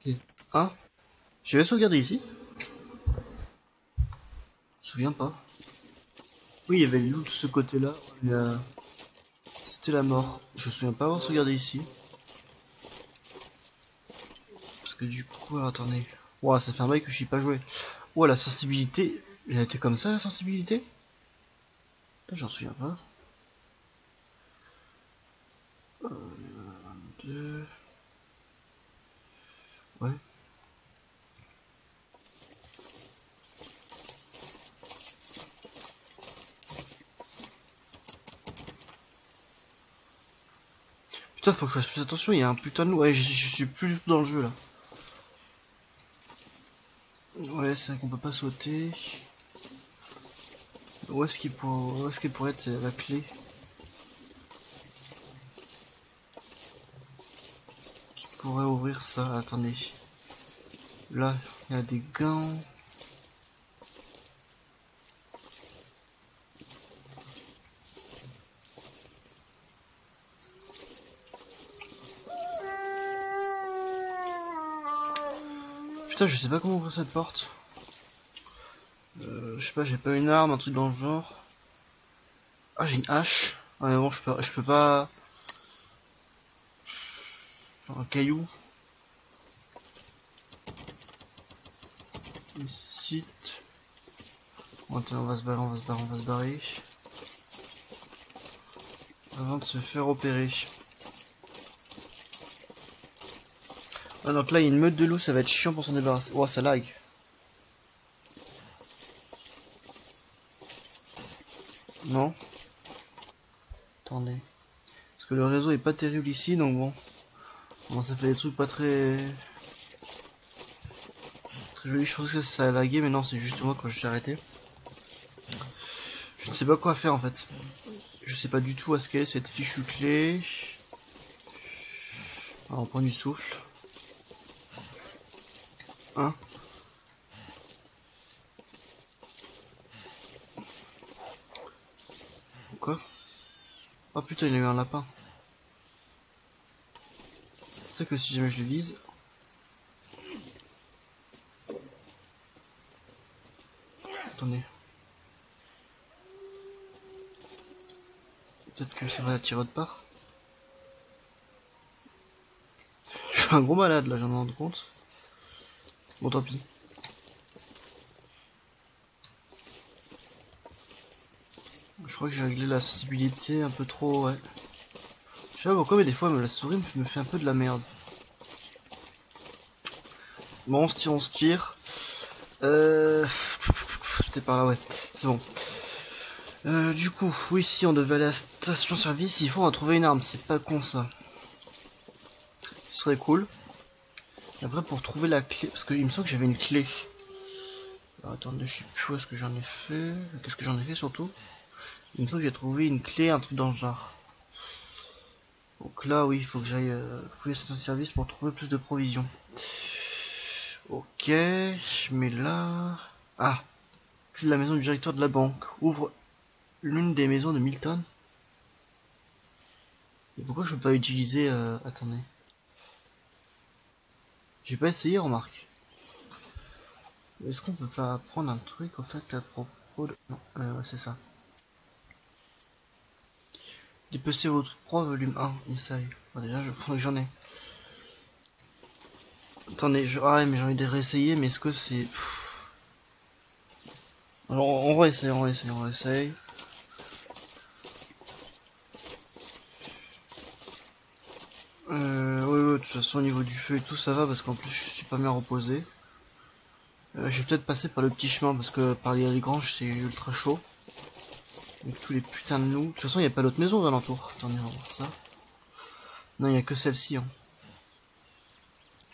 Et... Ah, j'avais sauvegardé ici. Je me souviens pas. Oui, il y avait le loup de ce côté-là. Mais c'était la mort. Je me souviens pas avoir sauvegardé ici. Parce que du coup, alors, attendez. Ouah, ça fait un bail que je suis pas joué. Ouah, la sensibilité. Elle a été comme ça, la sensibilité? J'en souviens pas. 2... Ouais. Putain, faut que je fasse plus attention, il y a un putain de loup. Ouais, je suis plus du tout dans le jeu là. Ouais, c'est vrai qu'on peut pas sauter. Où est-ce qu'il pourrait être la clé qui pourrait ouvrir ça? Attendez. Là, il y a des gants. Putain, je sais pas comment ouvrir cette porte. Je sais pas, j'ai pas une arme, un truc dans le genre. Ah, j'ai une hache. Ah, mais bon, je peux pas. Un caillou. Une site. Bon, attends, on va se barrer, on va se barrer, on va se barrer. Avant de se faire opérer. Ah, donc là, il y a une meute de loups, ça va être chiant pour s'en débarrasser. Oh, ça lag. Non? Attendez. Parce que le réseau est pas terrible ici, donc bon. Bon, ça fait des trucs pas très jolis. Je pense que ça a lagué, mais non, c'est juste moi quand je suis arrêté. Je ne sais pas quoi faire en fait. Je sais pas du tout à ce qu'elle est cette fichue clé. Alors, on prend du souffle. Hein? Quoi? Oh putain, il y a eu un lapin. C'est ça que si jamais je le vise. Attendez. Peut-être que ça va la tirer autre part. Je suis un gros malade là, j'en ai rendu compte. Bon, tant pis. Je crois que j'ai réglé la sensibilité un peu trop, ouais. Je sais pas pourquoi, mais des fois, la souris me fait un peu de la merde. Bon, on se tire, on se tire. C'était par là, ouais. C'est bon. Du coup, oui, si on devait aller à la station-service, il faut en trouver une arme. C'est pas con ça. Ce serait cool. Et après, pour trouver la clé, parce qu'il me semble que j'avais une clé. Alors, attendez, je sais plus où est-ce que j'en ai fait. Qu'est-ce que j'en ai fait surtout? Il me semble que j'ai trouvé une clé, un truc dans le genre. Donc là, oui, il faut que j'aille fouiller la station-service pour trouver plus de provisions. Ok, mais là... Ah, clé de la maison du directeur de la banque. Ouvre l'une des maisons de Milton. Et pourquoi je peux pas utiliser... Attendez. J'ai pas essayé, remarque. Est-ce qu'on peut pas apprendre un truc, en fait, à propos de... Non, c'est ça. Dépecer votre proie, volume 1. Essaye. Bon, déjà, faudrait que j'en ai. Attendez, ah ouais, mais j'ai envie de réessayer, mais est-ce que c'est... Alors, on va essayer, on va essayer, on va essayer. Ouais, de toute façon, au niveau du feu et tout, ça va, parce qu'en plus, je suis pas bien reposé. Je vais peut-être passer par le petit chemin, parce que par les granges, c'est ultra chaud. Avec tous les putains de loups. De toute façon, il n'y a pas d'autres maisons aux alentours. Attendez, on va voir ça. Non, il n'y a que celle-ci. Hein.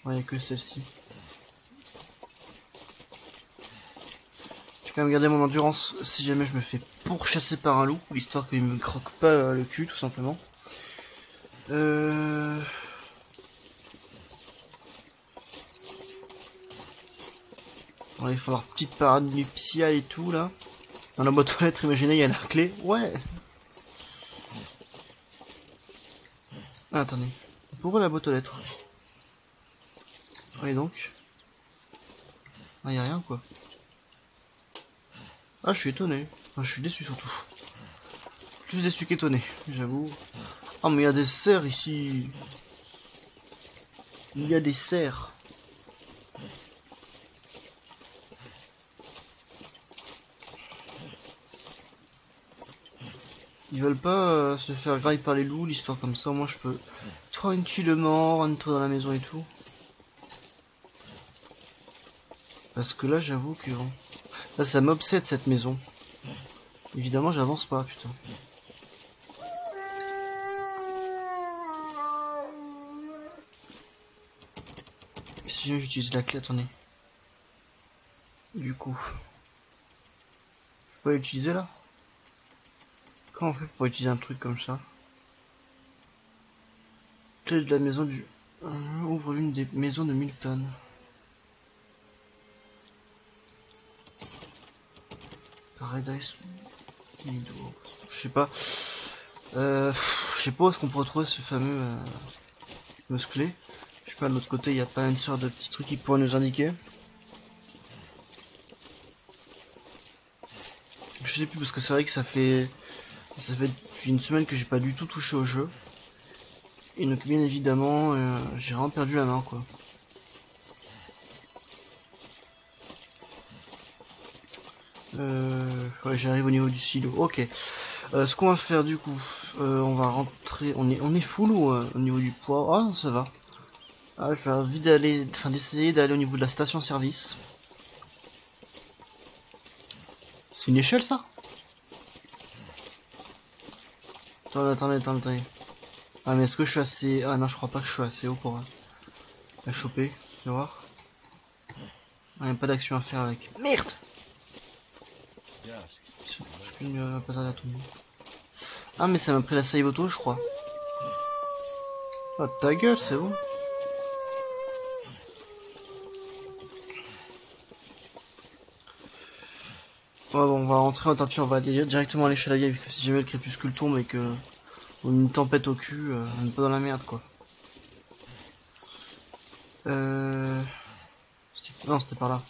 Ouais, il n'y a que celle-ci. Je vais quand même garder mon endurance si jamais je me fais pourchasser par un loup, histoire qu'il me croque pas le cul, tout simplement. Bon, il va falloir petite parade nuptiale et tout, là. Dans la boîte aux lettres, imaginez, il y a la clé. Ouais. Ah, attendez. Pour la boîte aux lettres. Et donc? Ah, y a rien quoi. Ah, je suis étonné. Enfin, je suis déçu surtout. Plus déçu qu'étonné, j'avoue. Ah, mais il y a des cerfs ici. Il y a des cerfs. Ils veulent pas se faire grailler par les loups, l'histoire comme ça, moi je peux tranquillement rentrer dans la maison et tout. Parce que là j'avoue que bon. Là ça m'obsède cette maison. Évidemment j'avance pas, putain. Si j'utilise la clé, attendez. Du coup. Je peux l'utiliser là? Comment on fait pour utiliser un truc comme ça? Clé de la maison du... ouvre l'une des maisons de Milton. Paradise. Je sais pas. Je sais pas où est-ce qu'on pourrait trouver ce fameux clé. Je sais pas, de l'autre côté, il n'y a pas une sorte de petit truc qui pourrait nous indiquer. Je sais plus parce que c'est vrai que ça fait depuis une semaine que j'ai pas du tout touché au jeu. Et donc bien évidemment, j'ai vraiment perdu la main quoi. Ouais, j'arrive au niveau du silo. Ok. Ce qu'on va faire du coup, on va rentrer. On est full ou au niveau du poids? Ah, ça va. Ah, je vais envie d'aller, enfin d'essayer d'aller au niveau de la station-service. C'est une échelle ça? Attendez. Ah mais est-ce que je suis assez... Ah non, je crois pas que je suis assez haut pour la choper. Tu vas voir. Ah, y a pas d'action à faire avec. Merde! Ah mais ça m'a pris la save auto je crois. Ah ta gueule c'est bon. Ouais bon on va rentrer, tant pis on va aller directement aller chez la vieille, parce que si jamais le crépuscule tombe et que on a une tempête au cul, on est pas dans la merde quoi. Euh... Non c'était par là.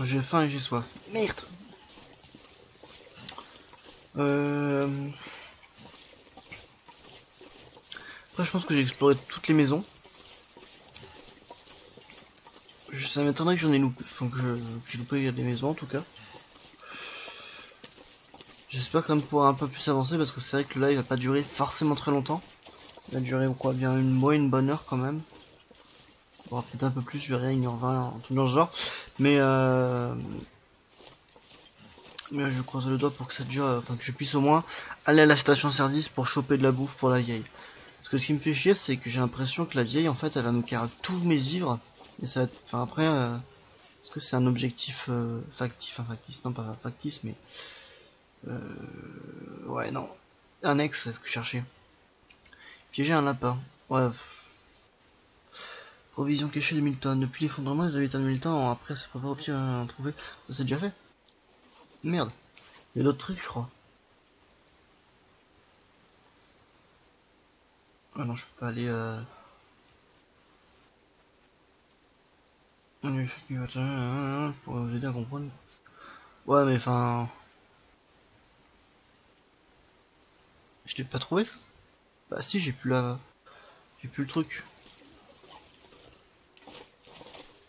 J'ai faim et j'ai soif. Merde. Euh... Après je pense que j'ai exploré toutes les maisons. Ça m'étonnerait que j'en ai loupé, enfin que j'ai loupé des maisons en tout cas. J'espère quand même pouvoir un peu plus avancer parce que c'est vrai que le live va pas durer forcément très longtemps. Il va durer quoi, bien une bonne heure quand même. Bon, peut-être un peu plus, je verrai 1h20, un truc dans ce genre. Mais je croise le doigt pour que ça dure, enfin que je puisse au moins aller à la station-service pour choper de la bouffe pour la vieille. Parce que ce qui me fait chier, c'est que j'ai l'impression que la vieille, en fait, elle va me carrer tous mes vivres. Et ça va être, enfin après, est-ce que c'est un objectif factif, enfin factice, non pas factice, mais ouais non, annexe, c'est ce que je cherchais. Piéger un lapin. Ouais. Provision cachée de Milton. Depuis l'effondrement des habitants de Milton, après c'est pas obligé à en trouver. Ça c'est déjà fait. Merde. Il y a d'autres trucs, je crois. Ah non, je peux pas aller. Pour vous aider à comprendre. Ouais, mais enfin. Je l'ai pas trouvé ça. Bah si, j'ai plus la. J'ai plus le truc.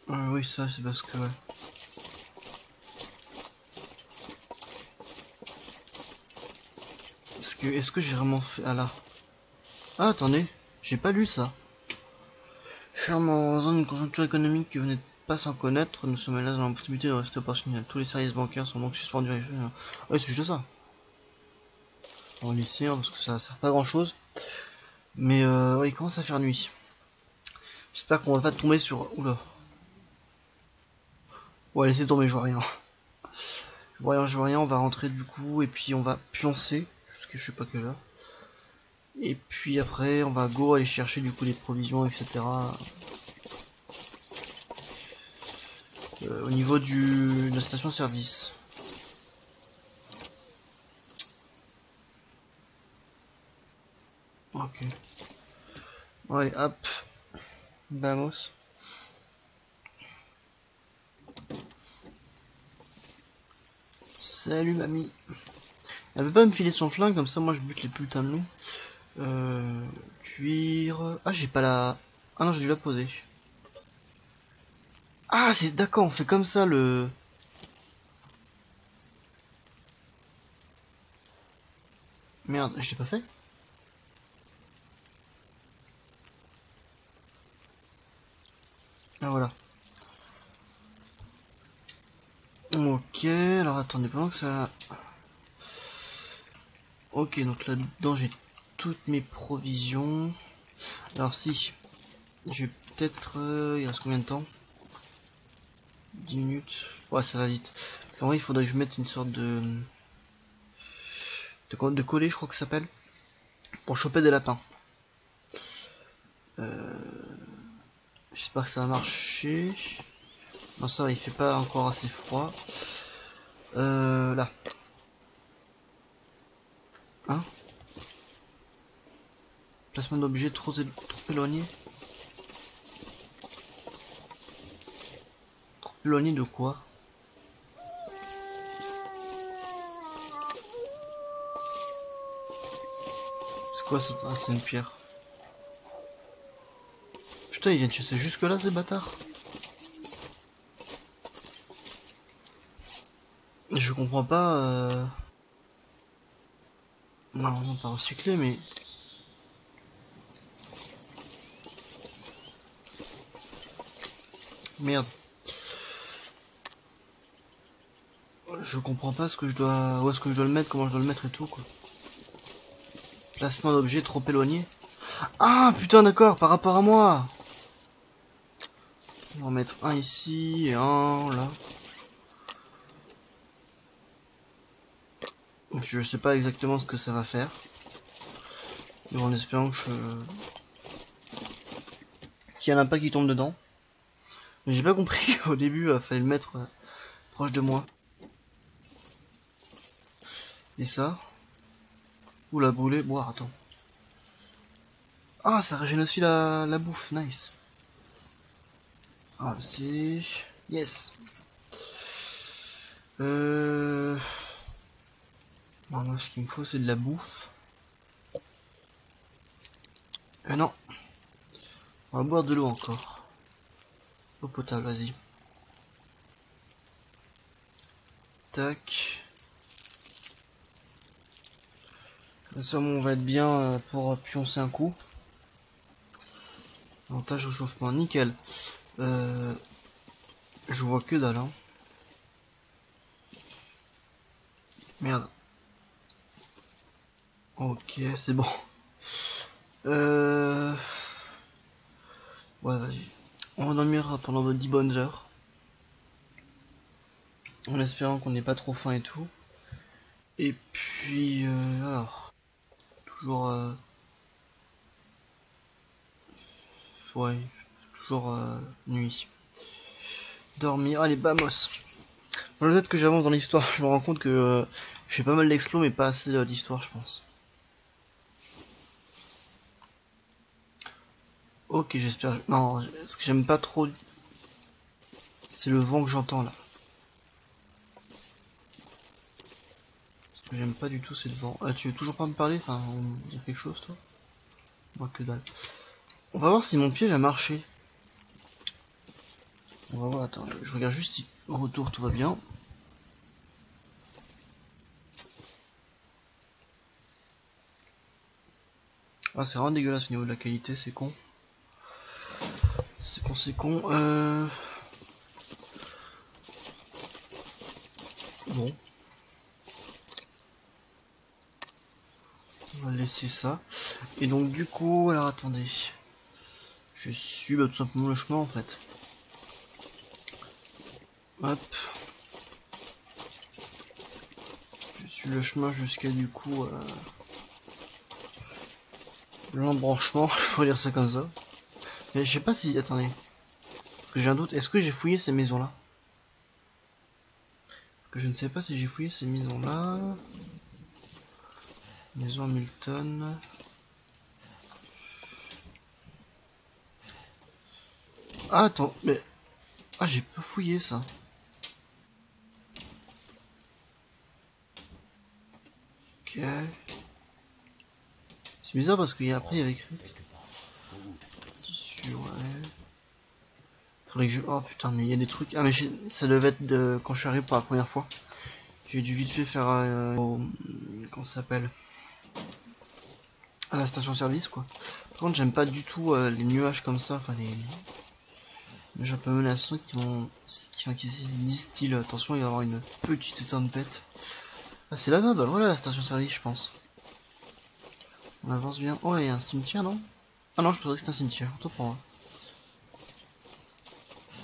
Oui, ça, c'est parce que ouais. Est-ce que j'ai vraiment fait. Ah là. Ah, attendez. J'ai pas lu ça. Je suis en zone de conjoncture économique que vous n'êtes pas sans connaître. Nous sommes là dans la possibilité de rester opérationnel. Tous les services bancaires sont donc suspendus. Ouais, c'est juste ça. On va laisser parce que ça sert pas à grand chose. Mais ouais, il commence à faire nuit. J'espère qu'on va pas tomber sur. Oula. Ouais, laissez tomber, je vois rien. Je vois rien, on va rentrer du coup et puis on va pioncer. Jusqu'à je sais pas quelle heure. Et puis après, on va go aller chercher du coup les provisions, etc. Au niveau de la station service. Ok. Allez, hop. Vamos. Salut mamie. Elle veut pas me filer son flingue, comme ça moi je bute les putains de loups. Cuir... Ah j'ai pas la... Ah non j'ai dû la poser. Ah c'est d'accord, on fait comme ça le... Merde, je l'ai pas fait. Ah voilà. Ok, alors attendez, pendant que ça... Ok, donc là-dedans j'ai toutes mes provisions. Alors si, je vais peut-être... il reste combien de temps? 10 minutes. Ouais, ça va vite. Parce qu'en vrai, il faudrait que je mette une sorte de collet, je crois que ça s'appelle, pour choper des lapins. J'espère que ça va marcher. Non, ça va, il fait pas encore assez froid. Là. Hein? Placement d'objet trop éloigné. Trop éloigné de quoi? C'est quoi ça? Ah, c'est une pierre. Putain, ils viennent chasser jusque là, ces bâtards. Je comprends pas. Non, non, pas recycler, mais... Merde. Je comprends pas ce que je dois... Où est-ce que je dois le mettre, comment je dois le mettre et tout, quoi. Placement d'objet trop éloigné. Ah, putain, d'accord, par rapport à moi. On va en mettre un ici et un là. Je sais pas exactement ce que ça va faire. Mais en espérant que qu'il y en a pas qui tombe dedans. Mais j'ai pas compris au début, il fallait le mettre proche de moi. Et ça. Ou la brûler. Bon, attends. Ah, ça régène aussi la bouffe, nice. Ah, c'est... Yes. Non, moi, ce qu'il me faut, c'est de la bouffe. Non. On va boire de l'eau encore. Eau potable, vas-y. Tac. Comme ça, on va être bien pour pioncer un coup. Avantage au chauffement, nickel. Je vois que dalle, hein. Merde. Ok, c'est bon. Ouais, vas-y. On va dormir pendant de 10 bonnes heures. En espérant qu'on n'ait pas trop faim et tout. Et puis, alors, toujours, ouais, toujours nuit. Dormir, allez, vamos. Peut-être que j'avance dans l'histoire, je me rends compte que je fais pas mal d'explos, mais pas assez d'histoire, je pense. Ok, j'espère. Non, ce que j'aime pas trop, c'est le vent que j'entends là. Ce que j'aime pas du tout, c'est le vent. Ah, tu veux toujours pas me parler? Enfin, dire quelque chose, toi? Moi, que dalle. On va voir si mon piège a marché. On va voir, attends, je regarde juste si au retour tout va bien. Ah, c'est vraiment dégueulasse au niveau de la qualité, c'est con. C'est con, c'est con. Bon. On va laisser ça. Et donc, du coup, alors attendez. Je suis tout simplement le chemin en fait. Hop. Je suis le chemin jusqu'à du coup l'embranchement, je pourrais dire ça comme ça. Mais je sais pas si... Attendez. Parce que j'ai un doute. Est-ce que j'ai fouillé ces maisons-là? Parce que je ne sais pas si j'ai fouillé ces maisons-là. Maison Hamilton. Ah, attends, mais... Ah, j'ai pas fouillé ça. Ok. C'est bizarre parce qu'il y a après il y avait écrit... Tissu, ouais. Faudrait que je... Oh putain, mais il y a des trucs... Ah mais ça devait être de... quand je suis arrivé pour la première fois. J'ai dû vite fait faire... Comment ça s'appelle? À la station service quoi. Par contre j'aime pas du tout les nuages comme ça, enfin les nuages un peu menaçants qui disent style attention il va y avoir une petite tempête. Ah c'est là-bas, bah voilà la station service je pense. On avance bien. Oh là il y a un cimetière non? Ah non je pensais que c'était un cimetière, autant pour moi.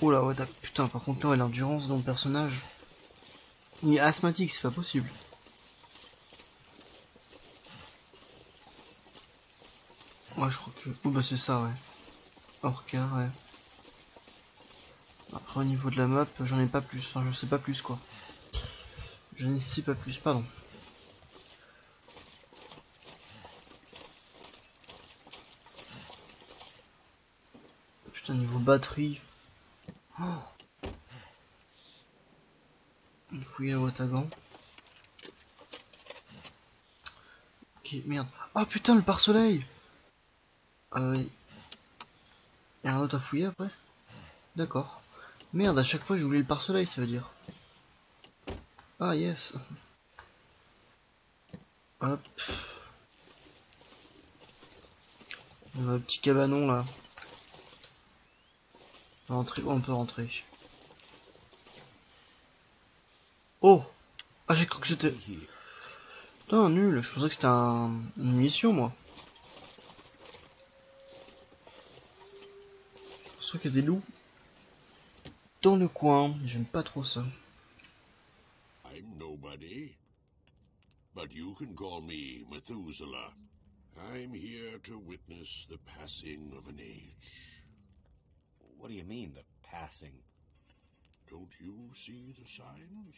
Oh là ouais putain par contre là l'endurance de mon personnage. Il est asthmatique, c'est pas possible. Ouais je crois que... Oh bah c'est ça ouais. Orca ouais. Après au niveau de la map j'en ai pas plus, enfin je sais pas plus quoi. Je ne sais pas plus, pardon. Putain niveau batterie. Oh, il faut y aller au Watagan. Ok, merde. Oh putain, le pare-soleil. Y a un autre à fouiller après? D'accord. Merde, à chaque fois j'oublie le pare-soleil, ça veut dire. Ah yes. Hop. On a un petit cabanon là. On peut rentrer. Oh, on peut rentrer. Oh. Ah j'ai cru que c'était... Putain, nul. Je pensais que c'était une mission moi. Je pense qu'il y a des loups dans le coin. J'aime pas trop ça. I'm nobody, but you can call me Methuselah. I'm here to witness the passing of an age. What do you mean, the passing? Don't you see the signs?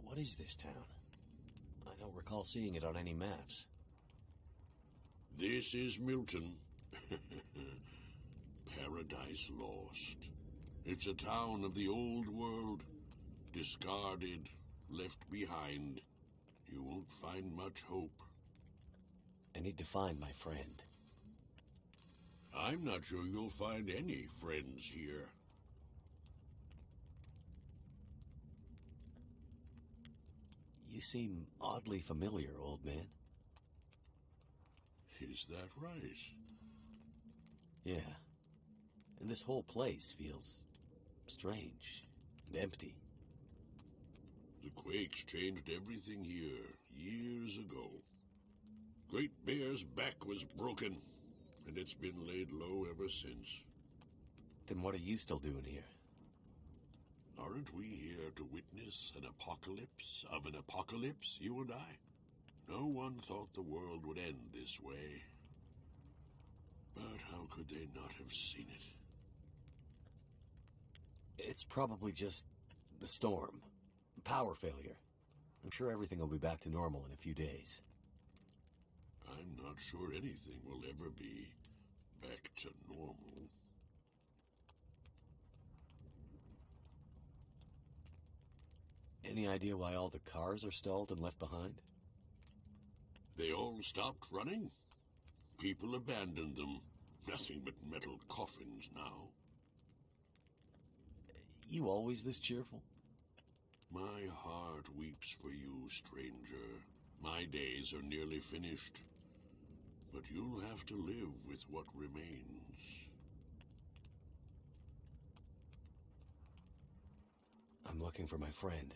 What is this town? I don't recall seeing it on any maps. This is Milton. Paradise Lost. It's a town of the old world, discarded, left behind. You won't find much hope. I need to find my friend. I'm not sure you'll find any friends here. You seem oddly familiar, old man. Is that right? Yeah. And this whole place feels strange and empty. The quakes changed everything here years ago. Great Bear's back was broken, and it's been laid low ever since. Then what are you still doing here? Aren't we here to witness an apocalypse of an apocalypse, you and I? No one thought the world would end this way. But how could they not have seen it? It's probably just the storm. Power failure. I'm sure everything will be back to normal in a few days. I'm not sure anything will ever be back to normal. Any idea why all the cars are stalled and left behind? They all stopped running. People abandoned them. Nothing but metal coffins now. You always this cheerful? My heart weeps for you, stranger. My days are nearly finished. But you'll have to live with what remains. I'm looking for my friend.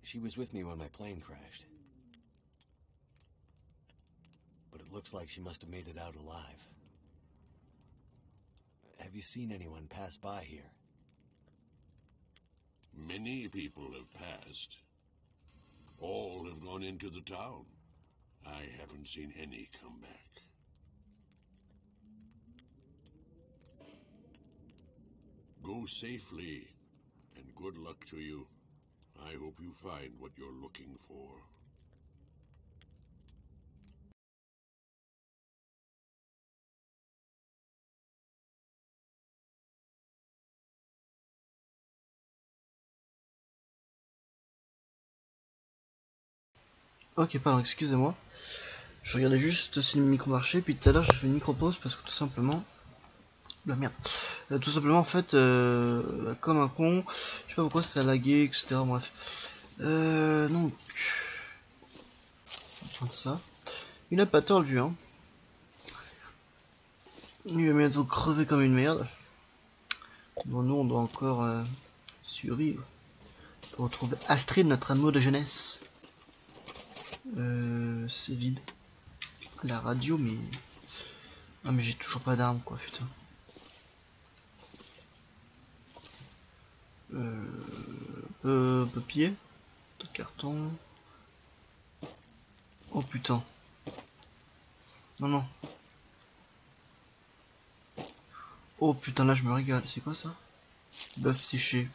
She was with me when my plane crashed. But it looks like she must have made it out alive. Have you seen anyone pass by here? Many people have passed. All have gone into the town. I haven't seen any come back. Go safely, and good luck to you. I hope you find what you're looking for. Ok, pardon, excusez-moi. Je regardais juste si le micro marchait, puis tout à l'heure j'ai fait une micro pause parce que tout simplement... La merde. Tout simplement en fait, comme un con, je sais pas pourquoi ça a lagué, etc. Bref. Donc... Enfin de ça. Il a pas tort lui, hein. Il va bientôt crever comme une merde. Bon, nous on doit encore survivre. Pour retrouver Astrid, notre amour de jeunesse. C'est vide. La radio, mais... Ah mais j'ai toujours pas d'arme quoi, putain. Papier. Carton. Oh putain. Non, non. Oh putain, là je me régale. C'est quoi ça? Bœuf séché.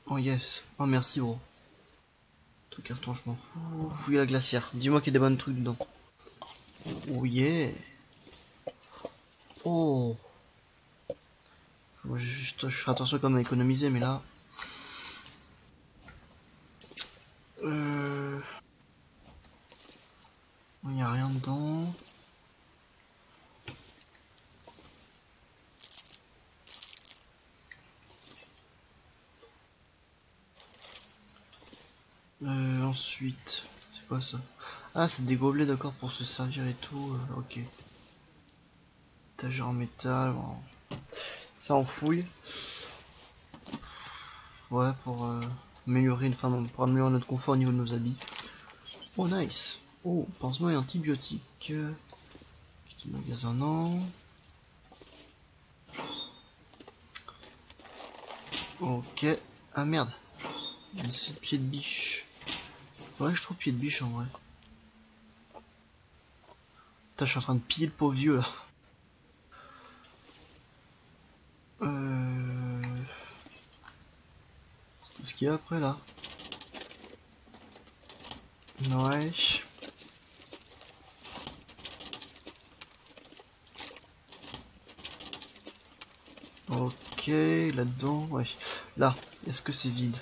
Oh yes. Oh merci gros. Tout carton, je m'en fous. Fouille la glacière. Dis-moi qu'il y a des bonnes trucs dedans. Oh yeah. Oh. Je ferai attention quand même à économiser, mais là... Il n'y a rien dedans. Ensuite... C'est quoi ça? Ah, c'est des gobelets, d'accord, pour se servir et tout. Ok. Étagère en métal. Bon. Ça en fouille. Ouais, pour améliorer, enfin, non, pour améliorer notre confort au niveau de nos habits. Oh nice. Oh, pansement et antibiotiques. Petit magasin, non. Ok. Ah merde. Il y a ici pied de biche. Faudrait que je trouve pied de biche en vrai. Putain, je suis en train de piller le pauvre vieux là. C'est tout ce qu'il y a après là. Ouais. Ok, là-dedans, ouais. Là, est-ce que c'est vide?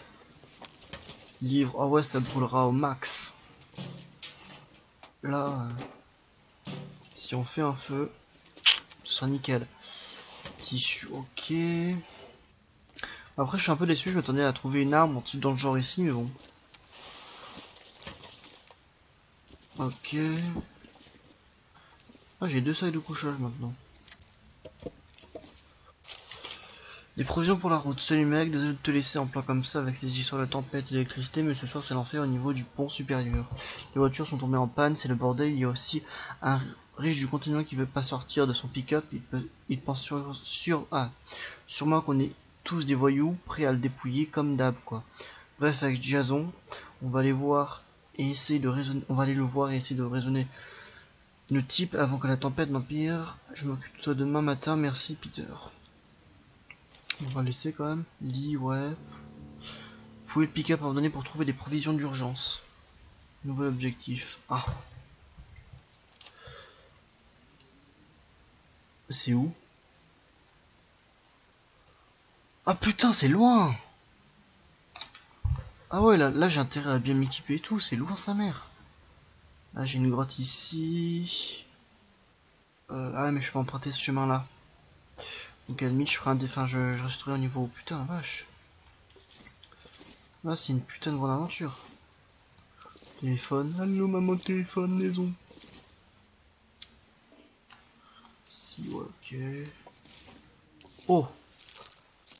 Livre, ah ouais, ça brûlera au max. Là, si on fait un feu, ce sera nickel. Tissu, ok. Après, je suis un peu déçu, je m'attendais à trouver une arme dans le genre ici, mais bon. Ok. Ah, j'ai 2 sacs de couchage maintenant. Des provisions pour la route. Salut mec, désolé de te laisser en plein comme ça avec ces histoires de tempête et d'électricité, mais ce soir c'est l'enfer au niveau du pont supérieur. Les voitures sont tombées en panne, c'est le bordel. Il y a aussi un riche du continent qui veut pas sortir de son pick-up. Il pense sûrement qu'on est tous des voyous, prêts à le dépouiller comme d'hab quoi. Bref, avec Jason, on va aller voir et essayer de raisonner. On va aller le voir et essayer de raisonner le type avant que la tempête n'empire. Je m'occupe de toi demain matin, merci Peter. On va laisser quand même. Lit, ouais. Fouiller le pick-up abandonné pour trouver des provisions d'urgence. Nouvel objectif. Ah. C'est où? Ah putain, c'est loin! Ah ouais, là j'ai intérêt à bien m'équiper et tout, c'est loin sa mère. Là j'ai une grotte ici. Ah mais je peux emprunter ce chemin là. Donc à la limite je ferai un défin, je resterai au niveau. Putain la vache. Là c'est une putain de grande aventure. Téléphone. Allô maman téléphone maison. ici, ouais, ok. Oh!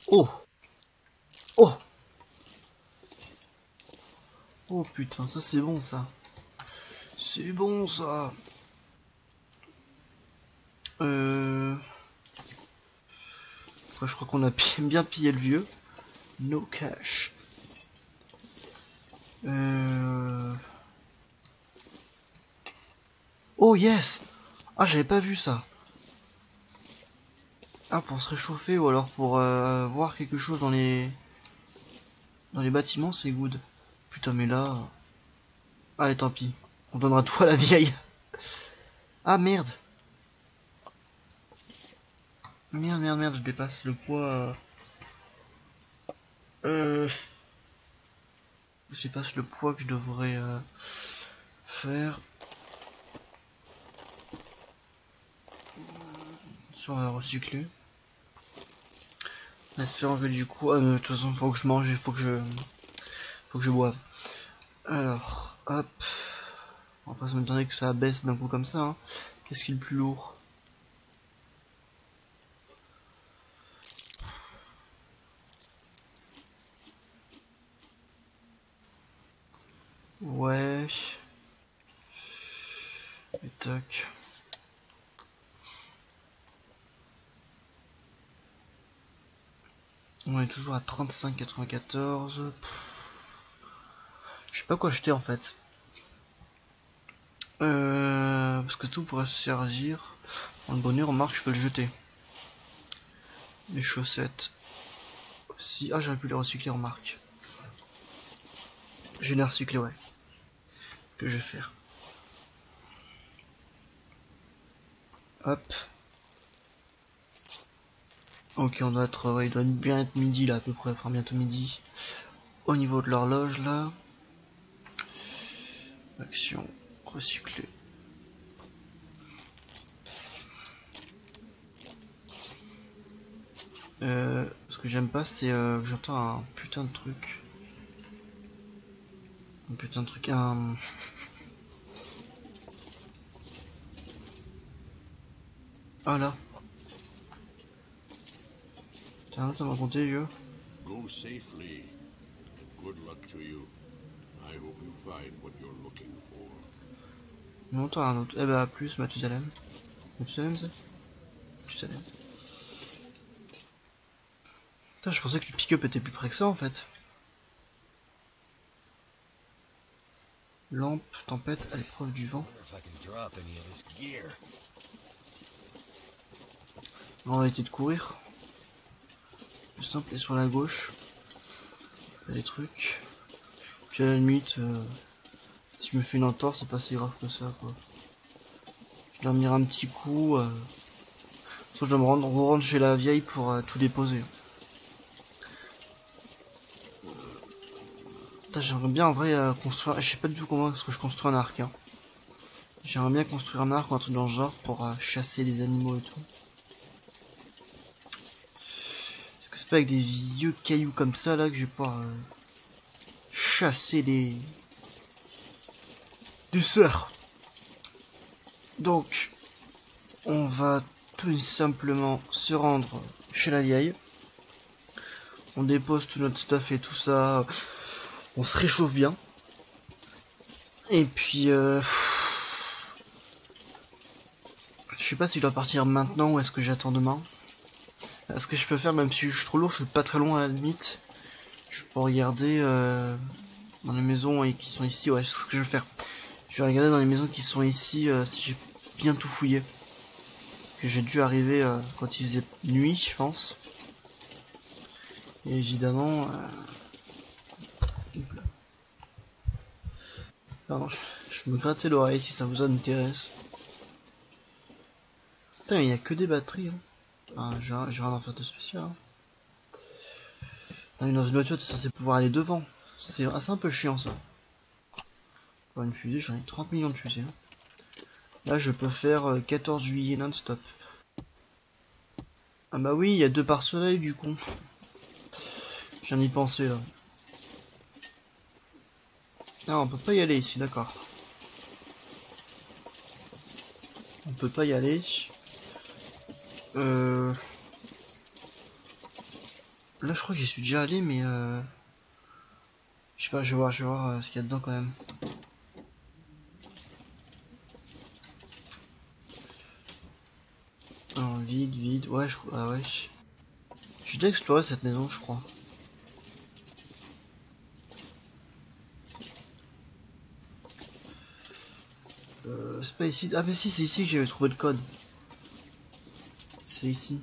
Oh! Oh! Oh putain, ça c'est bon ça. C'est bon ça. Après, je crois qu'on a bien pillé le vieux. No cash. Oh yes! Ah, j'avais pas vu ça. Ah, pour se réchauffer ou alors pour voir quelque chose dans les bâtiments, c'est good. Putain, mais là... Allez, tant pis. On donnera tout à la vieille. Ah, merde. Merde, merde, merde, je dépasse le poids. Je dépasse le poids que je devrais faire. Sur recycler. En espérant que du coup... de toute façon, faut que je mange, faut que je boive. Alors, hop. On va pas se m'étonner que ça baisse d'un coup comme ça. Hein. Qu'est-ce qui est le plus lourd? Ouais. Et tac. On est toujours à 35,94. Je sais pas quoi acheter en fait. Parce que tout pourrait se servir. Dans le bonnet, remarque, je peux le jeter. Les chaussettes aussi. Ah, j'aurais pu les recycler, remarque. Je vais les recycler, ouais. Ce que je vais faire. Hop. Ok, on doit être, ouais, il doit bien être midi là à peu près, enfin bientôt midi. Au niveau de l'horloge là. Action, recycler. Ce que j'aime pas, c'est que j'entends un putain de truc. Un putain de truc, un... Ah là. T'as un raconté, vieux. Go safely, and good luck to you. I hope you find what you're looking for. Non, t'as un autre. Eh bah, plus, Mathusalem. Mathusalem, c'est Mathusalem. Putain, je pensais que le pick-up était plus près que ça en fait. Lampe, tempête, à l'épreuve du vent. On va éviter de courir. Le simple est sur la gauche. Il y a des trucs. Puis à la limite, si je me fais une entorse, c'est pas si grave que ça quoi. Je dormirai un petit coup. Soit je dois me rendre chez la vieille pour tout déposer. J'aimerais bien en vrai construire. Je sais pas du tout comment est-ce que je construis un arc. Hein. J'aimerais bien construire un arc ou un truc dans le genre pour chasser les animaux et tout. Est-ce que c'est pas avec des vieux cailloux comme ça là que je vais pouvoir chasser des cerfs? Donc, on va tout simplement se rendre chez la vieille. On dépose tout notre stuff et tout ça. On se réchauffe bien. Et puis, je sais pas si je dois partir maintenant ou est-ce que j'attends demain. Ce que je peux faire, même si je suis trop lourd, je suis pas très loin à la limite. Je peux regarder dans les maisons qui sont ici. Ouais, c'est ce que je vais faire. Je vais regarder dans les maisons qui sont ici si j'ai bien tout fouillé. Que j'ai dû arriver quand il faisait nuit, je pense. Et évidemment... Pardon, je me grattais l'oreille si ça vous intéresse. Putain, il y a que des batteries. Hein. Enfin, j'ai rien à faire de spécial. Hein. Ah, mais dans une voiture, t'es censé pouvoir aller devant. C'est un peu chiant ça. Pour une fusée, j'en ai 30 millions de fusées. Hein. Là, je peux faire 14 juillet non-stop. Ah bah oui, il y a 2 par soleil du coup. J'en ai pensé là. Ah, on peut pas y aller ici, d'accord. On peut pas y aller. Là je crois que j'y suis déjà allé mais je sais pas, je vais voir ce qu'il y a dedans quand même. Alors, vide, ouais, ah ouais. J'ai déjà exploré cette maison, je crois. C'est pas ici. Ah, mais si, c'est ici que j'avais trouvé le code. C'est ici.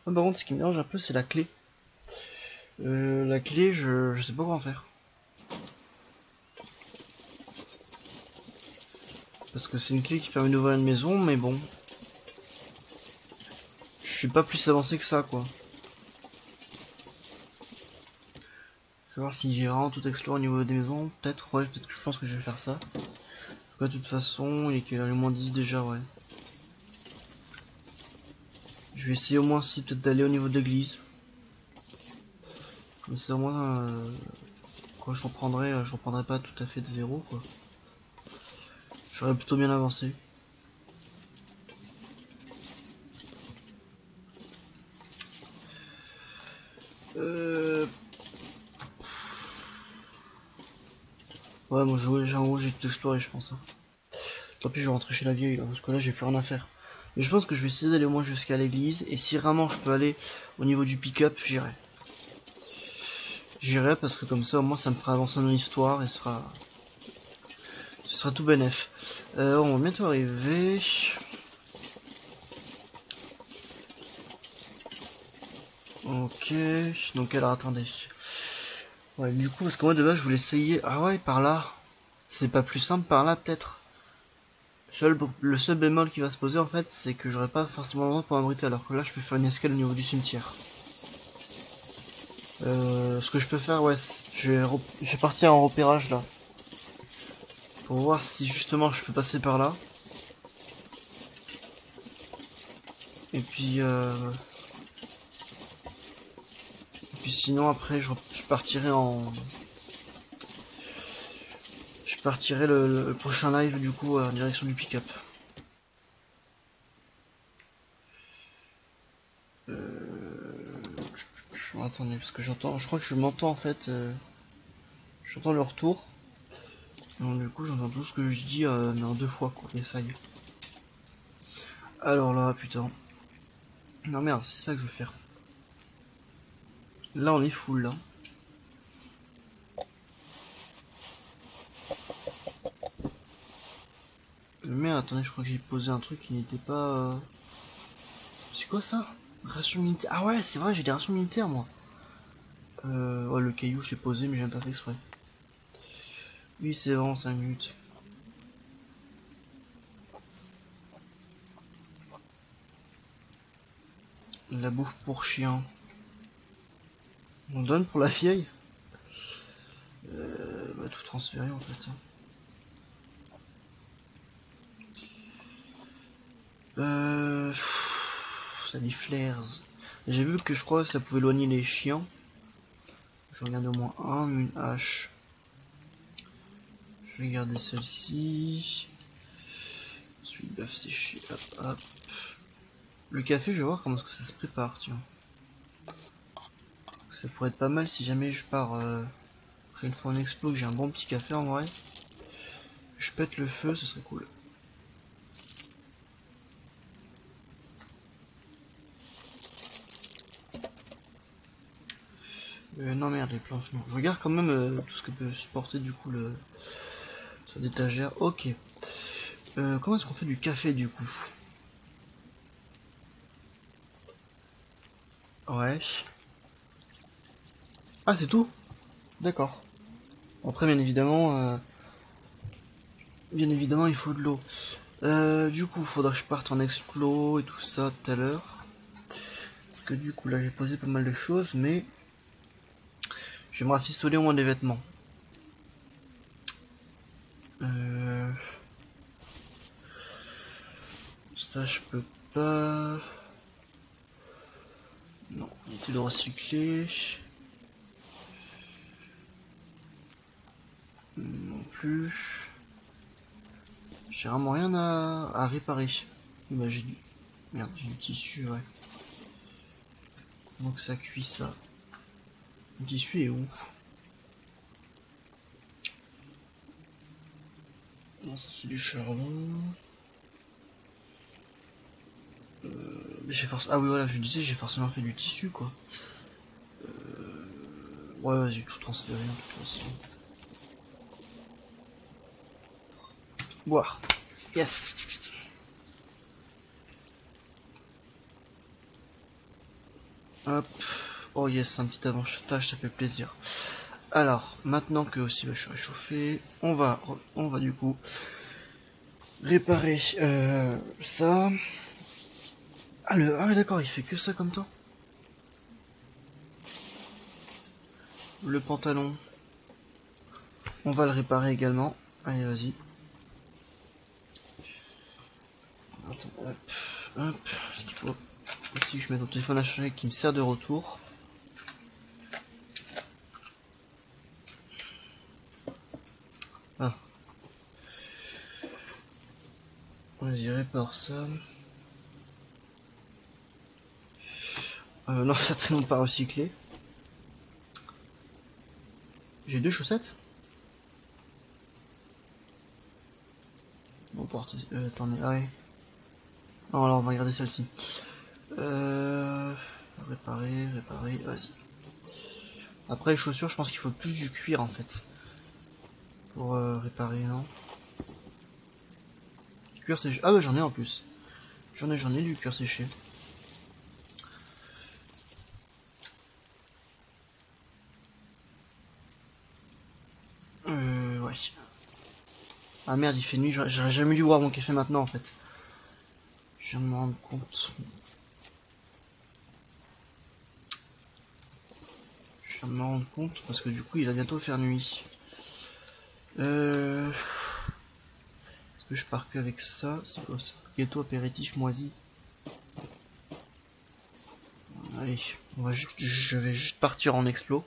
Ouais, par contre, ce qui me dérange un peu, c'est la clé. La clé, je sais pas quoi en faire. Parce que c'est une clé qui permet d'ouvrir une maison, mais bon. Je suis pas plus avancé que ça, quoi. Savoir si j'ai vraiment tout exploré au niveau des maisons. Peut-être, ouais, peut-être que je pense que je vais faire ça. De toute façon, il est qu'il a le moins 10 déjà, ouais. Je vais essayer au moins si peut-être d'aller au niveau de l'église. Comme ça au moins quand je reprendrai pas tout à fait de zéro quoi. J'aurais plutôt bien avancé. Ouais moi j'ai tout exploré je pense. Hein. Tant pis je vais rentrer chez la vieille là, parce que là j'ai plus rien à faire. Mais je pense que je vais essayer d'aller au moins jusqu'à l'église. Et si vraiment je peux aller au niveau du pick-up, j'irai. J'irai parce que comme ça au moins ça me fera avancer dans l'histoire et ce sera tout bénef. On va bientôt arriver. Ok, donc alors attendez. Ouais, du coup, parce que moi de base je voulais essayer. Ah ouais, par là. C'est pas plus simple par là peut-être. Le seul bémol qui va se poser en fait, c'est que j'aurai pas forcément l'endroit pour m'abriter alors que là je peux faire une escale au niveau du cimetière. Ce que je peux faire, ouais, je vais partir en repérage là. Pour voir si justement je peux passer par là. Et puis sinon après je partirai en... Je partirai le prochain live du coup en direction du pick-up. Attendez, parce que je crois que je m'entends en fait, j'entends le retour. Donc du coup j'entends tout ce que je dis mais en deux fois quoi, mais ça y est. Alors là, putain. Non merde, c'est ça que je veux faire. Là on est full là. Merde, attendez, je crois que j'ai posé un truc qui n'était pas... C'est quoi ça? Ration militaire. Ah ouais, c'est vrai, j'ai des rations militaires moi. Ouais, le caillou j'ai posé mais j'ai pas fait exprès. Oui, c'est vraiment 5 minutes. La bouffe pour chien. On donne pour la vieille. Bah tout transférer en fait. Ça dit flares. J'ai vu que je crois que ça pouvait éloigner les chiens. Je regarde au moins une hache. Je vais garder celle-ci. Ensuite, bœuf séché, hop hop. Le café, je vais voir comment est-ce que ça se prépare, tiens. Ça pourrait être pas mal si jamais je pars une fois en explo que j'ai un bon petit café en vrai. Je pète le feu, ce serait cool. Non merde, les planches non. Je regarde quand même tout ce que peut supporter du coup le sur d'étagère. Ok. Comment est-ce qu'on fait du café du coup? Ouais. Ah c'est tout? D'accord. Après bien évidemment il faut de l'eau. Du coup faudra que je parte en explo et tout ça tout à l'heure. Parce que du coup là j'ai posé pas mal de choses mais je vais me rafistoler au moins des vêtements. Ça je peux pas. Non, unité de recycler. Non plus. J'ai vraiment rien à réparer. Imagine. Merde, j'ai du tissu, ouais. Donc ça cuit ça. Le tissu est où? Non, ça c'est du charbon. J'ai forcément... Ah oui, voilà, je disais, j'ai forcément fait du tissu, quoi. Ouais, vas-y, tout transférer, de toute façon. Boire. Yes. Hop. Oh yes, un petit avantage, ça fait plaisir. Alors, maintenant que aussi bah, je suis réchauffé, on va du coup réparer ça. Ah, ah d'accord, il fait que ça comme temps. Le pantalon, on va le réparer également. Allez, vas-y. Attends, hop, hop. Ce qu'il faut aussi que je mette mon téléphone à charger qui me sert de retour. Ah. Vas-y, répare ça. Non, certainement pas recyclé. J'ai 2 chaussettes. Bon, porte. Attendez, ah ouais. Non, alors on va garder celle-ci. Réparer, vas-y. Après les chaussures, je pense qu'il faut plus du cuir en fait. Pour réparer, non? Cuir séché. Ah bah j'en ai en plus. J'en ai du cuir séché. Ouais. Ah merde, il fait nuit, j'aurais jamais dû boire mon café maintenant en fait. Je viens de me rendre compte. Je viens de me rendre compte parce que du coup il va bientôt faire nuit. Est-ce que je pars que avec ça? C'est quoi ça? Gâteau apéritif moisi. Allez, je vais juste partir en explo.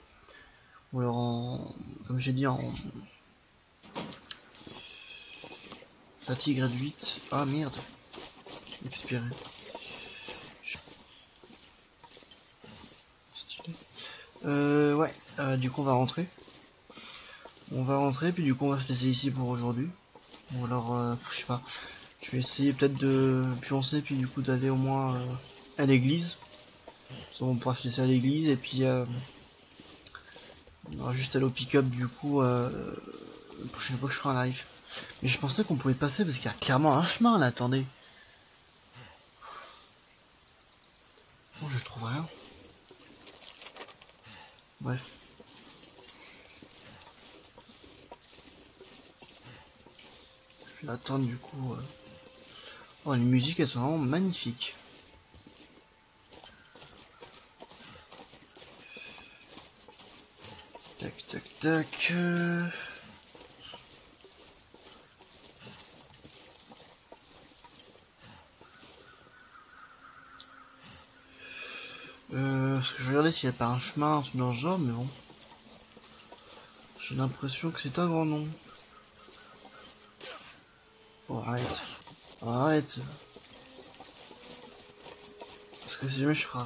Ou alors en, comme j'ai dit, en fatigue réduite. Ah merde. Expiré. Ouais, du coup on va rentrer. On va rentrer, puis du coup on va se laisser ici pour aujourd'hui. Ou alors, je sais pas. Je vais essayer peut-être de pioncer, puis du coup d'aller au moins à l'église. On pourra se laisser à l'église, et puis on va juste aller au pick-up du coup la prochaine fois que je ferai un live. Mais je pensais qu'on pouvait passer parce qu'il y a clairement un chemin là, attendez. Bon, je trouve rien. Bref. Je vais attendre du coup. Oh, les musiques elles sont vraiment magnifiques. Tac tac tac. Je vais regarder s'il n'y a pas un chemin dans ce genre, mais bon. J'ai l'impression que c'est un grand nom. Oh, arrête. Arrête. Parce que si jamais je ferai...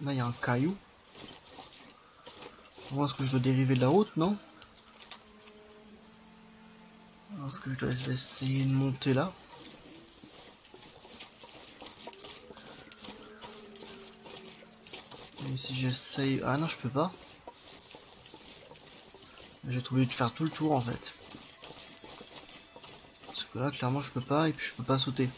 Là, il y a un caillou. Comment est-ce que je dois dériver de la route, non? Est-ce que je dois essayer de monter là? Et si j'essaye... Ah non, je peux pas. J'ai trouvé de faire tout le tour, en fait. Parce que là, clairement, je peux pas, et puis je peux pas sauter.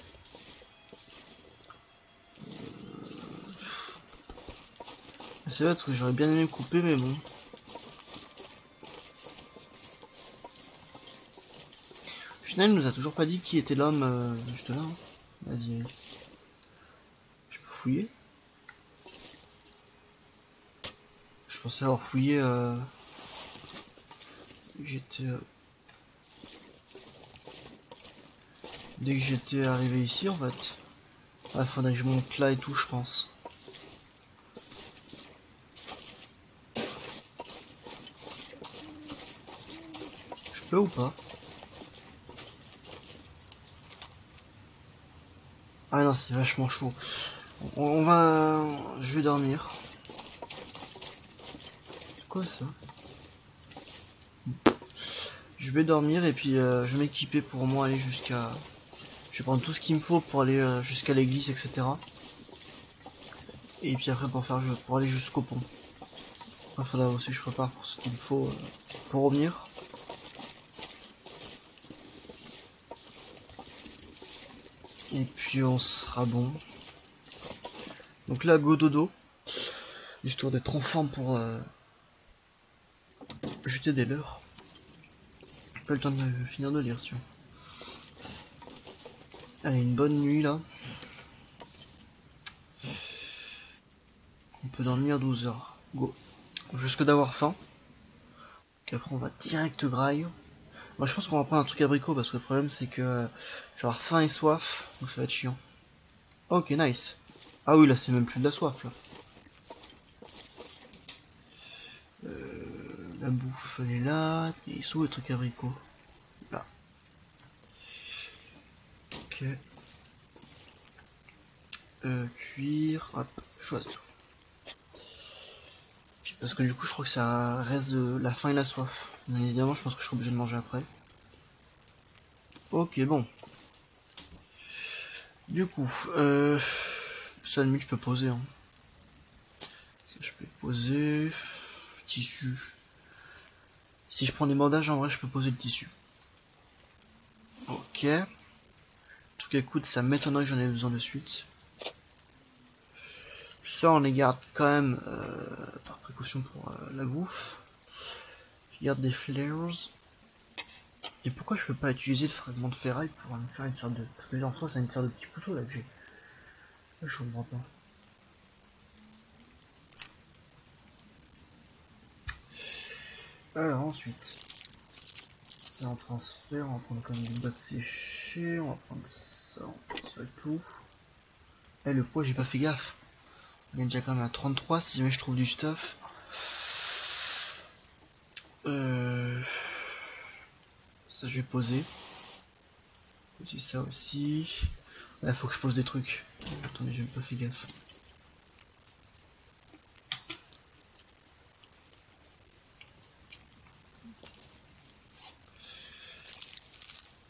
C'est vrai, parce que j'aurais bien aimé me couper, mais bon. Au final, il nous a toujours pas dit qui était l'homme juste là. Hein. Vas-y, je peux fouiller. Je pensais avoir fouillé. J'étais. Dès que j'étais arrivé ici, en fait. Ah, faudrait que je monte là et tout, je pense. Je peux ou pas? Ah non, c'est vachement chaud. On va... Je vais dormir. C'est quoi ça? Je vais dormir et puis je vais m'équiper pour moi aller jusqu'à... Je vais prendre tout ce qu'il me faut pour aller jusqu'à l'église, etc. Et puis après pour aller jusqu'au pont. Il faudra aussi que je prépare pour ce qu'il me faut pour revenir. Et puis on sera bon. Donc là, go dodo. Histoire d'être en forme pour jeter des leurres. Pas le temps de finir de lire, tu vois. Allez, une bonne nuit là. On peut dormir 12 heures. Go. Jusque d'avoir faim. Donc après on va direct graille. Moi je pense qu'on va prendre un truc abricot parce que le problème c'est que je vais avoir faim et soif. Donc ça va être chiant. Ok, nice. Ah oui, là c'est même plus de la soif là. La bouffe elle est là. Et ils sont où les trucs abricots? Là. Ok. Cuire. Hop, choisir. Parce que du coup je crois que ça reste de la faim et la soif. Bien évidemment je pense que je serai obligé de manger après. Ok, bon. Du coup, ça à la limite je peux poser. Hein. Ça je peux poser. Tissu. Si je prends des bandages en vrai je peux poser le tissu. Ok. Tout cas écoute, ça m'étonnerait que j'en ai besoin de suite. Ça on les garde quand même par précaution pour la bouffe. Je garde des flares. Et pourquoi je peux pas utiliser le fragment de ferraille pour me faire une sorte de... Parce que là en soi c'est une sorte de petit couteau là que j'ai. Je comprends pas. Alors ensuite, ça en transfert, on va prendre comme des boîtes séchées, on va prendre ça et tout. Eh le poids j'ai pas fait gaffe. On est déjà quand même à 33 si jamais je trouve du stuff. Ça je vais poser. Poser ça aussi. Il faut que je pose des trucs. Attendez, j'ai pas fait gaffe.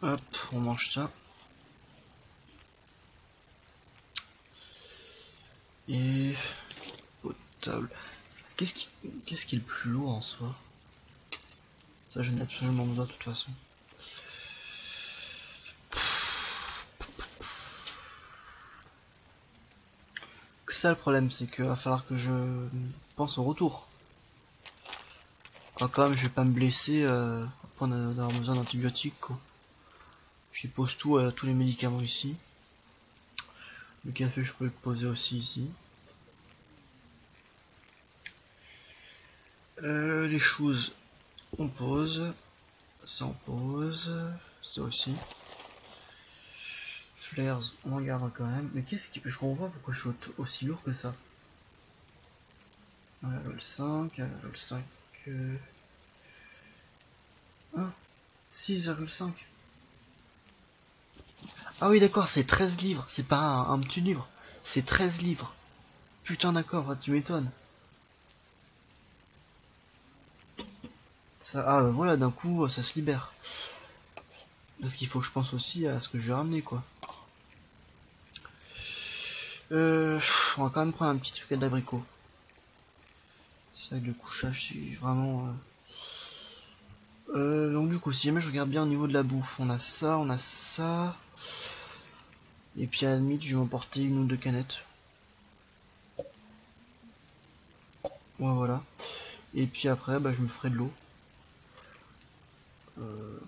Hop, on mange ça. Et potable. Qu'est-ce qui est le plus lourd en soi? Ça je n'ai absolument besoin de toute façon. Ça le problème c'est que va falloir que je pense au retour. Quand même je vais pas me blesser pour d'avoir besoin d'antibiotiques quoi. Je pose tout, tous les médicaments ici. Le café je peux le poser aussi ici. Les choses on pose. Ça on pose. Ça aussi. Flares on en garde quand même. Mais qu'est-ce qui... Je comprends pas pourquoi je suis aussi lourd que ça. Voilà, le 5, le 5... 1, 6,5. Ah oui d'accord, c'est 13 livres, c'est pas un petit livre, c'est 13 livres. Putain d'accord, tu m'étonnes. Ça, ah voilà, d'un coup ça se libère. Parce qu'il faut que je pense aussi à ce que je vais ramener quoi. On va quand même prendre un petit truc d'abricot. C'est vrai que le couchage c'est vraiment... donc du coup si jamais je regarde bien au niveau de la bouffe, on a ça, on a ça. Et puis à la limite je vais m'emporter une ou deux canettes. Ouais voilà. Et puis après bah je me ferai de l'eau.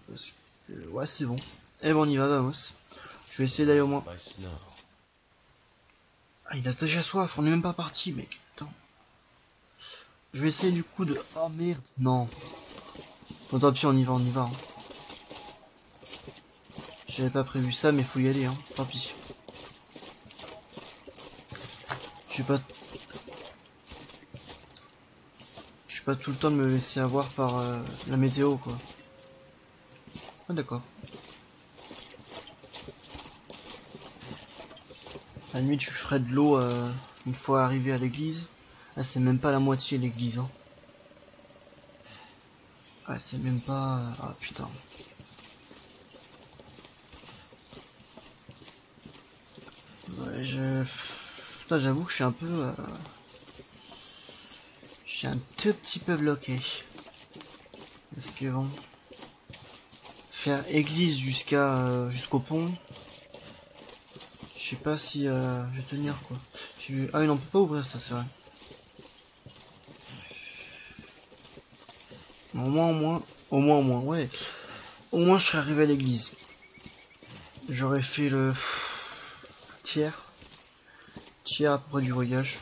Parce que... Ouais c'est bon. Eh ben on y va vamos. Je vais essayer d'aller au moins. Ah il a déjà soif, on est même pas parti mec. Putain. Je vais essayer du coup de... Oh merde. Non. Bon tant pis on y va, on y va. Hein. J'avais pas prévu ça mais faut y aller hein. Tant pis. Je vais pas tout le temps de me laisser avoir par la météo quoi. Ah d'accord. À la limite, je ferai de l'eau une fois arrivé à l'église. Ah, c'est même pas la moitié l'église. Hein. Ah, c'est même pas... Ah, putain. Ouais, là, j'avoue que je suis un peu... Je suis un tout petit peu bloqué. Parce que bon... Faire église jusqu'au pont... Je sais pas si je vais tenir quoi. Ah oui, non, on peut pas ouvrir ça, c'est vrai. Au moins, ouais. Au moins, je serais arrivé à l'église. J'aurais fait le tiers à peu près du voyage.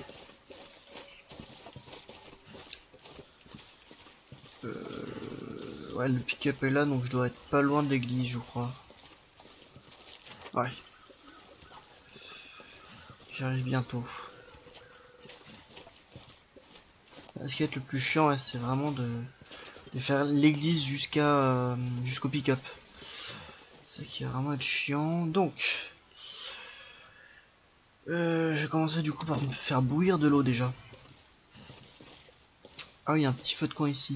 Ouais, le pick-up est là, donc je dois être pas loin de l'église, je crois. Ouais. J'arrive bientôt. Ce qui est le plus chiant, ouais, c'est vraiment de faire l'église jusqu'au pick-up. C'est ça qui va vraiment être chiant. Donc, je vais commencer du coup par me faire bouillir de l'eau déjà. Ah oui, il y a un petit feu de camp ici.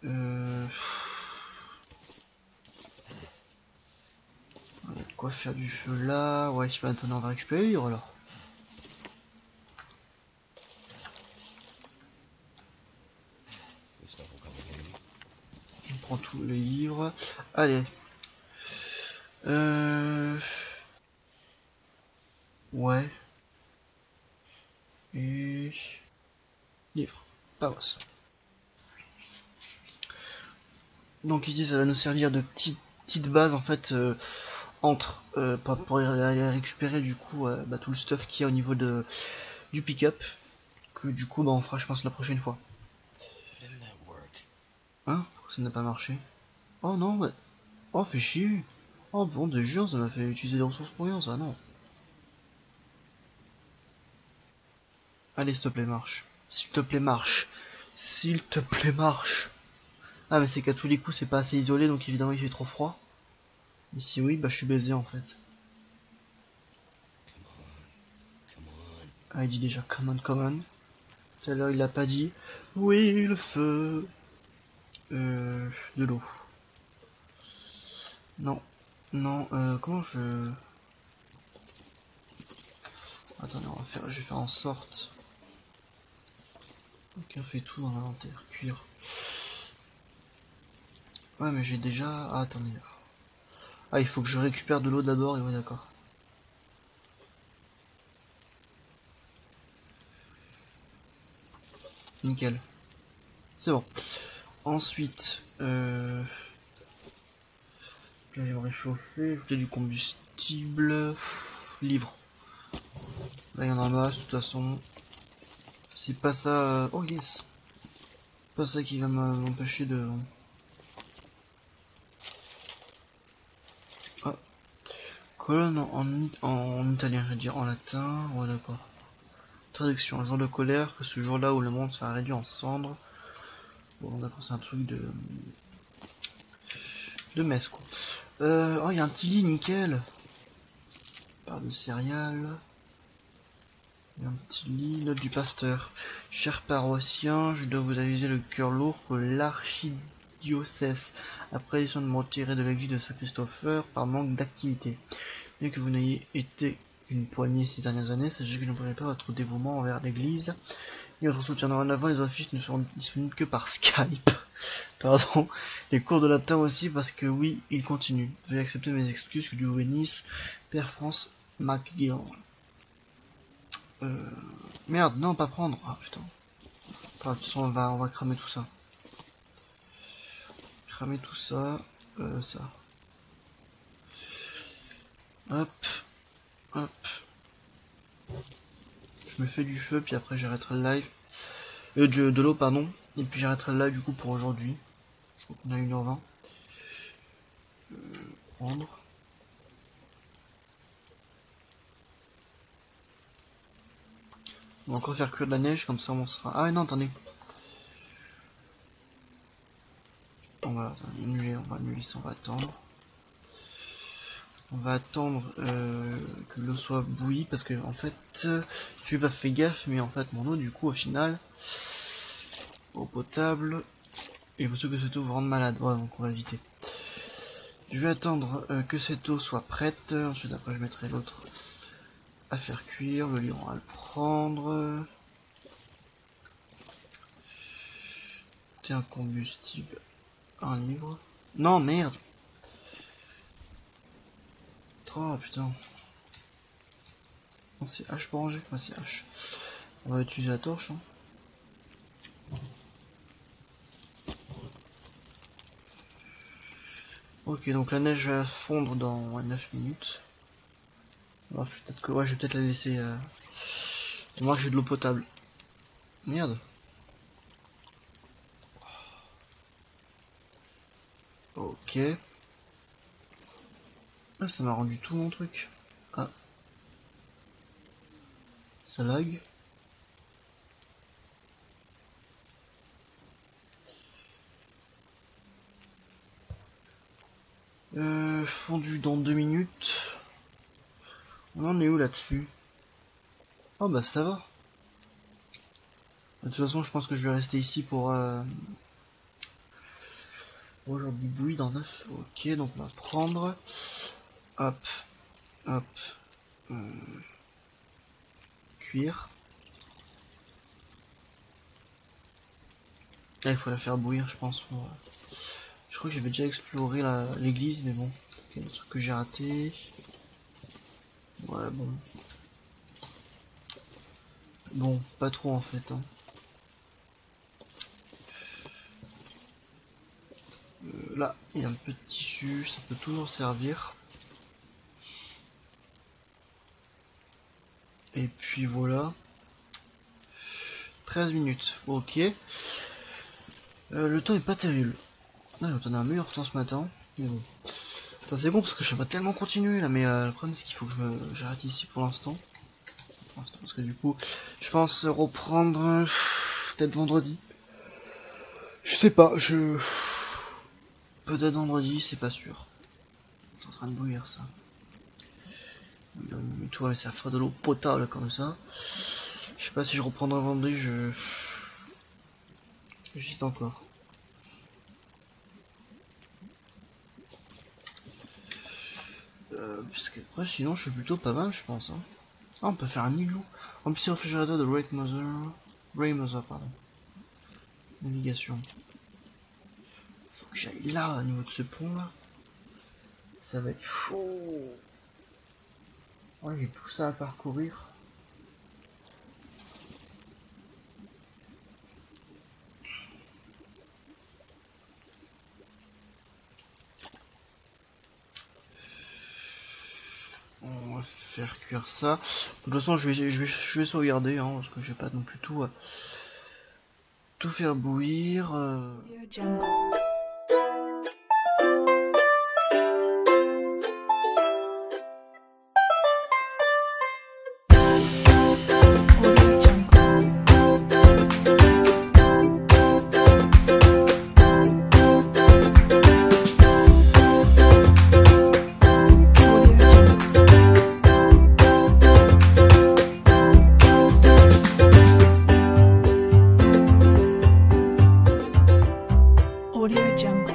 Il y a de quoi faire du feu là. Ouais, je sais pas, attendez, on va récupérer les livres alors. On prend tous les livres. Allez. Ouais. Et... livre. Pas boss. Donc ici, ça va nous servir de petite base en fait entre pour aller récupérer du coup tout le stuff qu'il y a au niveau du pick-up. Que du coup, on fera, je pense, la prochaine fois. Hein? Pourquoi ça n'a pas marché? Oh non, bah... Oh, fait chier. Oh bon, de jure, ça m'a fait utiliser des ressources pour rien, ça, non. Allez, s'il te plaît, marche. S'il te plaît, marche. S'il te plaît, marche. Ah, mais c'est qu'à tous les coups, c'est pas assez isolé, donc évidemment, il fait trop froid. Mais si oui, bah je suis baisé, en fait. Ah, il dit déjà, come on, come on. Tout à l'heure, il a pas dit. Oui, le feu. De l'eau. Non. Non, comment je... Attendez, je vais faire en sorte... Ok, on fait tout dans l'inventaire. Cuire. Ouais, mais j'ai déjà... Ah, attendez. Ah, il faut que je récupère de l'eau d'abord, et ouais, d'accord. Nickel. C'est bon. Ensuite, là, je vais me réchauffer, ajouter du combustible. Livre. Là, il y en a masse, de toute façon. C'est pas ça... Oh, yes. Pas ça qui va m'empêcher de... Ah. Colonne en italien, je veux dire en latin. Ouais, d'accord. Traduction, un jour de colère, que ce jour-là où le monde sera réduit en cendres. Bon, d'accord, c'est un truc de messe, quoi. Oh, il y a un petit lit, nickel. Part de céréales. Il y a un petit lit, note du pasteur. Cher paroissien, je dois vous aviser le cœur lourd que l'archidiocèse a prédécision de me retirer de l'église de Saint-Christopher par manque d'activité. Bien que vous n'ayez été qu'une poignée ces dernières années, sachez que je ne pourrai pas votre dévouement envers l'église et votre soutien. Dorénavant, les affiches ne seront disponibles que par Skype. Pardon. Les cours de latin aussi, parce que oui, il continue. Veuillez accepter mes excuses, que Dieu vous bénisse. Père France McGill. Merde, non, pas prendre. Ah putain. Enfin, de toute façon, on va cramer tout ça. Cramer tout ça. Ça. Hop. Hop. Je me fais du feu, puis après j'arrêterai le live. De l'eau, pardon. Et puis j'arrêterai le live du coup pour aujourd'hui. On a 1h20. Prendre. On va encore faire cuire de la neige, comme ça on sera... Ah non, attendez. On va annuler ça, on va attendre. On va attendre que l'eau soit bouillie parce que en fait j'ai pas fait gaffe, mais en fait mon eau du coup au final eau potable, il faut que cette eau vous rende malade, ouais, donc on va éviter. Je vais attendre que cette eau soit prête, ensuite après je mettrai l'autre à faire cuire, le lion à le prendre. Tiens, combustible, un livre. Non merde. Oh putain. Non, c'est H pour ranger. Ouais, c'est H. On va utiliser la torche. Hein. Ok, donc la neige va fondre dans 9 minutes. Alors, peut-être que ouais, je vais peut-être la laisser. Moi, j'ai de l'eau potable. Merde. Ok. Ah, ça m'a rendu tout mon truc. Ah. Ça lag. Fondu dans 2 minutes. On en est où là-dessus? Oh bah ça va. De toute façon, je pense que je vais rester ici pour aujourd'hui bouillie dans 9. Ok, donc on va prendre. Hop. Hop. Cuire. Là, il faut la faire bouillir, je pense. Pour... Je crois que j'avais déjà exploré l'église, mais bon. Il y a des trucs que j'ai raté. Ouais, bon. Bon, pas trop en fait. Hein. Là, il y a un peu de tissu, ça peut toujours servir. Et puis voilà. 13 minutes, ok. Le temps est pas terrible. Ouais, on a un meilleur temps ce matin. Mais bon. Enfin, c'est bon parce que je vais pas tellement continuer là, mais le problème c'est qu'il faut que j'arrête ici pour l'instant. Parce que du coup, je pense reprendre peut-être vendredi. Je sais pas, peut-être vendredi, c'est pas sûr. C'est en train de bouillir ça. Mais toi, ça fera de l'eau potable comme ça. Je sais pas si je reprendrai vendredi, j'hésite encore. Parce que après, sinon, je suis plutôt pas mal, je pense. Hein. Ah, on peut faire un igloo. En plus, c'est le réfrigérateur de Grey Mother, pardon. Navigation. Faut que j'aille là, au niveau de ce pont là. Ça va être chaud. Ouais, j'ai tout ça à parcourir. On va faire cuire ça. De toute façon, je vais sauvegarder, hein, parce que je vais pas non plus tout faire bouillir. Audio Jungle.